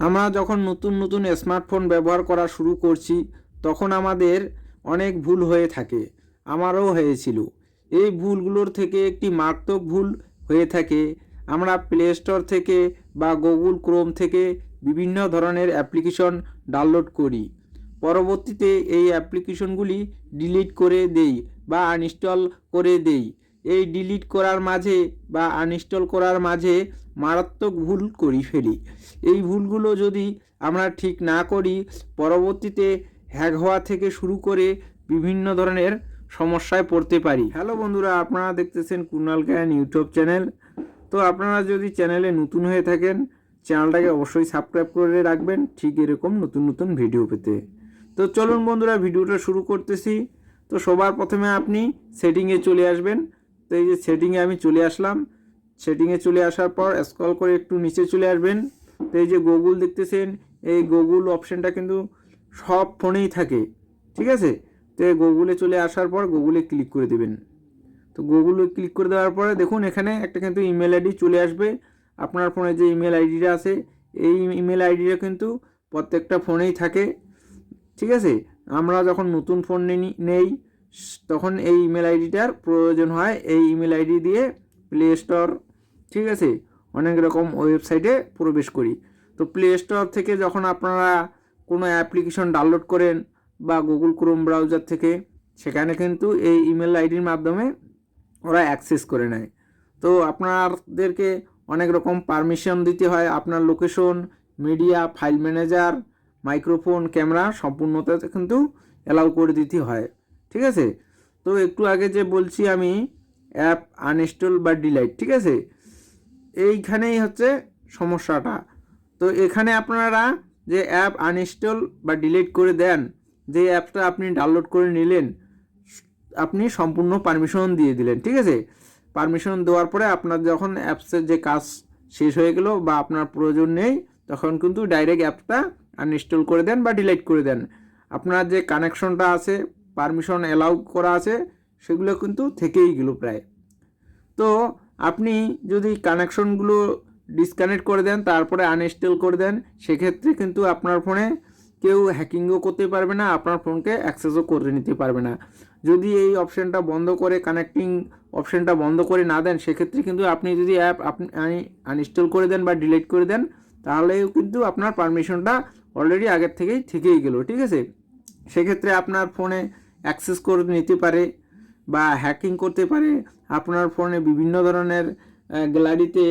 আমরা যখন নতুন নতুন স্মার্টফোন ব্যবহার করা শুরু করছি তখন আমাদের অনেক ভুল হয়ে থাকে, আমারও হয়েছিল। এই ভুলগুলোর থেকে একটি মারাত্মক ভুল হয়ে থাকে, আমরা প্লে স্টোর থেকে বা গুগল ক্রোম থেকে বিভিন্ন ধরনের অ্যাপ্লিকেশন ডাউনলোড করি, পরবর্তীতে এই অ্যাপ্লিকেশনগুলি ডিলিট করে দেই বা আনইনস্টল করে দেই। এই ডিলিট করার মাঝে বা আনইনস্টল করার মাঝে মারাত্মক ভুল করি ফেলি। এই ভুলগুলো যদি আমরা ঠিক না করি, পরবর্তীতে হ্যাক হওয়া থেকে শুরু করে বিভিন্ন ধরনের সমস্যায় পড়তে পারি। হ্যালো বন্ধুরা, আপনারা দেখতেছেন কুনাল জ্ঞান ইউটিউব চ্যানেল। তো আপনারা যদি চ্যানেলে নতুন হয়ে থাকেন, চ্যানেলটাকে অবশ্যই সাবস্ক্রাইব করে রাখবেন ঠিক এরকম নতুন নতুন ভিডিও পেতে। তো চলুন বন্ধুরা, ভিডিওটা শুরু করতেছি। তো সবার প্রথমে আপনি সেটিংয়ে চলে আসবেন। তো এই যে সেটিংয়ে আমি চলে আসলাম। সেটিংয়ে চলে আসার পর স্ক্রল করে একটু নিচে চলে আসবেন। তো এই যে গুগল দেখতেছেন, এই গুগল অপশানটা কিন্তু সব ফোনেই থাকে, ঠিক আছে। তো এই গুগলে চলে আসার পর গুগলে ক্লিক করে দেবেন। তো গুগলে ক্লিক করে দেওয়ার পরে দেখুন এখানে একটা কিন্তু ইমেল আইডি চলে আসবে। আপনার ফোনে যে ইমেল আইডিটা আছে, এই ইমেল আইডিটা কিন্তু প্রত্যেকটা ফোনেই থাকে, ঠিক আছে। আমরা যখন নতুন ফোন নেই তখন এই ইমেল আইডিটার প্রয়োজন হয়। এই ইমেল আইডি দিয়ে প্লে স্টোর, ঠিক আছে, অনেক রকম ওয়েবসাইটে প্রবেশ করি। তো প্লে স্টোর থেকে যখন আপনারা কোনো অ্যাপ্লিকেশন ডাউনলোড করেন বা গুগল ক্রোম ব্রাউজার থেকে, সেখানে কিন্তু এই ইমেল আইডির মাধ্যমে ওরা অ্যাক্সেস করে নেয়। তো আপনাদেরকে অনেক রকম পারমিশন দিতে হয়। আপনার location, media, file manager, microphone, camera সম্পূর্ণতা কিন্তু অ্যালাউ করে দিতে হয়, ঠিক আছে। তো একটু আগে যে বলছি আমি অ্যাপ আনইনস্টল বা ডিলিট, ঠিক আছে, এইখানেই হচ্ছে সমস্যাটা। তো এখানে আপনারা যে অ্যাপ আনইনস্টল বা ডিলিট করে দেন, যে অ্যাপটা আপনি ডাউনলোড করে নিলেন, আপনি সম্পূর্ণ পারমিশন দিয়ে দিলেন, ঠিক আছে। পারমিশন দেওয়ার পরে আপনার যখন অ্যাপসের যে কাজ শেষ হয়ে গেল বা আপনার প্রয়োজন নেই, তখন কিন্তু ডাইরেক্ট অ্যাপটা আনইনস্টল করে দেন বা ডিলিট করে দেন। আপনার যে কানেকশনটা আছে, পারমিশন অ্যালাউ করা আছে, সেগুলো কিন্তু থেকেই গেল প্রায়। তো আপনি যদি কানেকশনগুলো ডিসকানেক্ট করে দেন তারপরে আনইনস্টল করে দেন, সেক্ষেত্রে কিন্তু আপনার ফোনে কেউ হ্যাকিংও করতে পারবে না, আপনার ফোনকে অ্যাক্সেসও করে নিতে পারবে না। যদি এই অপশানটা বন্ধ করে, কানেক্টিং অপশানটা বন্ধ করে না দেন, সেক্ষেত্রে কিন্তু আপনি যদি অ্যাপ আপনি আনইনস্টল করে দেন বা ডিলিট করে দেন, তাহলেও কিন্তু আপনার পারমিশনটা অলরেডি আগের থেকেই গেল, ঠিক আছে। সেক্ষেত্রে আপনার ফোনে অ্যাক্সেস করে নিতে পারে বা হ্যাকিং করতে পারে। আপনার ফোনে বিভিন্ন ধরনের গ্যালারিতে,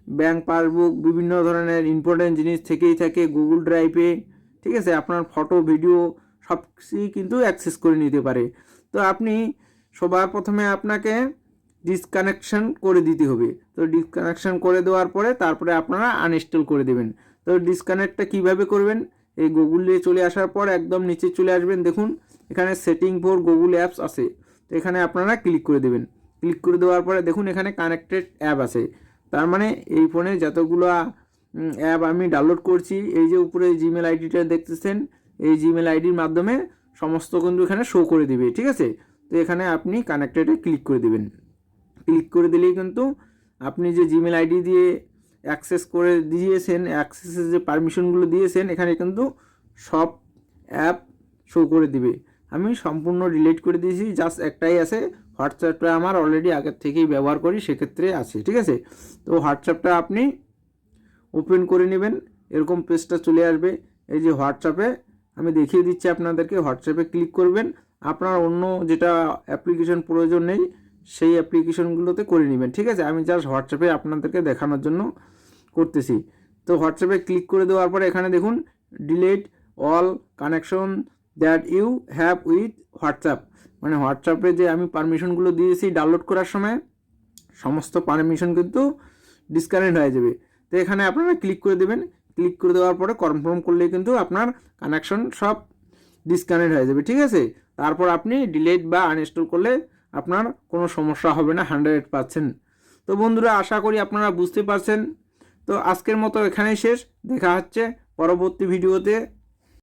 ব্যাংক পাসবুক, বিভিন্ন ধরনের ইম্পর্টেন্ট জিনিস থেকেই থাকে গুগল ড্রাইভে, ঠিক আছে। আপনার ফটো, ভিডিও সব কিছুই কিন্তু অ্যাক্সেস করে নিতে পারে। তো আপনি সবার প্রথমে আপনাকে ডিসকানেকশন করে দিতে হবে। তো ডিসকানেকশন করে দেওয়ার পরে তারপরে আপনারা আনইনস্টল করে দেবেন। তো ডিসকানেক্টটা কিভাবে করবেন, এই গুগলে চলে আসার পর একদম নিচে চলে আসবেন। দেখুন এখানে সেটিং ফর গুগল অ্যাপস আছে, তো এখানে আপনারা ক্লিক করে দেবেন। ক্লিক করে দেওয়ার পরে দেখুন এখানে কানেক্টেড অ্যাপ আছে, তার মানে এই ফোনে যতগুলো অ্যাপ আমি ডাউনলোড করছি, এই যে উপরে জিমেল আইডিটা দেখতেছেন, এই জিমেল আইডির মাধ্যমে সমস্ত কিন্তু এখানে শো করে দিবে, ঠিক আছে। তো এখানে আপনি কানেক্টেডে ক্লিক করে দেবেন। ক্লিক করে দিলেই কিন্তু আপনি যে জিমেল আইডি দিয়ে অ্যাক্সেস করে দিয়েছেন, অ্যাক্সেসের যে পারমিশনগুলো দিয়েছেন, এখানে কিন্তু সব অ্যাপ শো করে দিবে। আমি সম্পূর্ণ ডিলিট করে দিয়েছি, জাস্ট একটাই আছে, হোয়াটসঅ্যাপটা আমার অলরেডি আগের থেকেই ব্যবহার করি, সেক্ষেত্রে আছে, ঠিক আছে। তো হোয়াটসঅ্যাপটা আপনি ওপেন করে নেবেন, এরকম পেজটা চলে আসবে। এই যে হোয়াটসঅ্যাপে আমি দেখিয়ে দিচ্ছি আপনাদেরকে, হোয়াটসঅ্যাপে ক্লিক করবেন। আপনার অন্য যেটা অ্যাপ্লিকেশন প্রয়োজন নেই, সেই অ্যাপ্লিকেশনগুলোতে করে নেবেন, ঠিক আছে। আমি জাস্ট হোয়াটসঅ্যাপে আপনাদেরকে দেখানোর জন্য করতেছি। তো হোয়াটসঅ্যাপে ক্লিক করে দেওয়ার পরে এখানে দেখুন delete all connection that you have with WhatsApp, মানে হোয়াটসঅ্যাপে যে আমি পারমিশনগুলো দিয়েছি ডাউনলোড করার সময়, সমস্ত পারমিশন কিন্তু ডিসকানেক্ট হয়ে যাবে। তো এখানে আপনারা ক্লিক করে দেবেন। ক্লিক করে দেওয়ার পরে কনফার্ম করলেই কিন্তু আপনার কানেকশন সব ডিসকানেক্ট হয়ে যাবে, ঠিক আছে। তারপর আপনি ডিলিট বা আনইনস্টল করলে আপনার কোনো সমস্যা হবে না 100%। তো বন্ধুরা, আশা করি আপনারা বুঝতে পারছেন। তো আজকের মতো এখানেই শেষ, দেখা হচ্ছে পরবর্তী ভিডিওতে।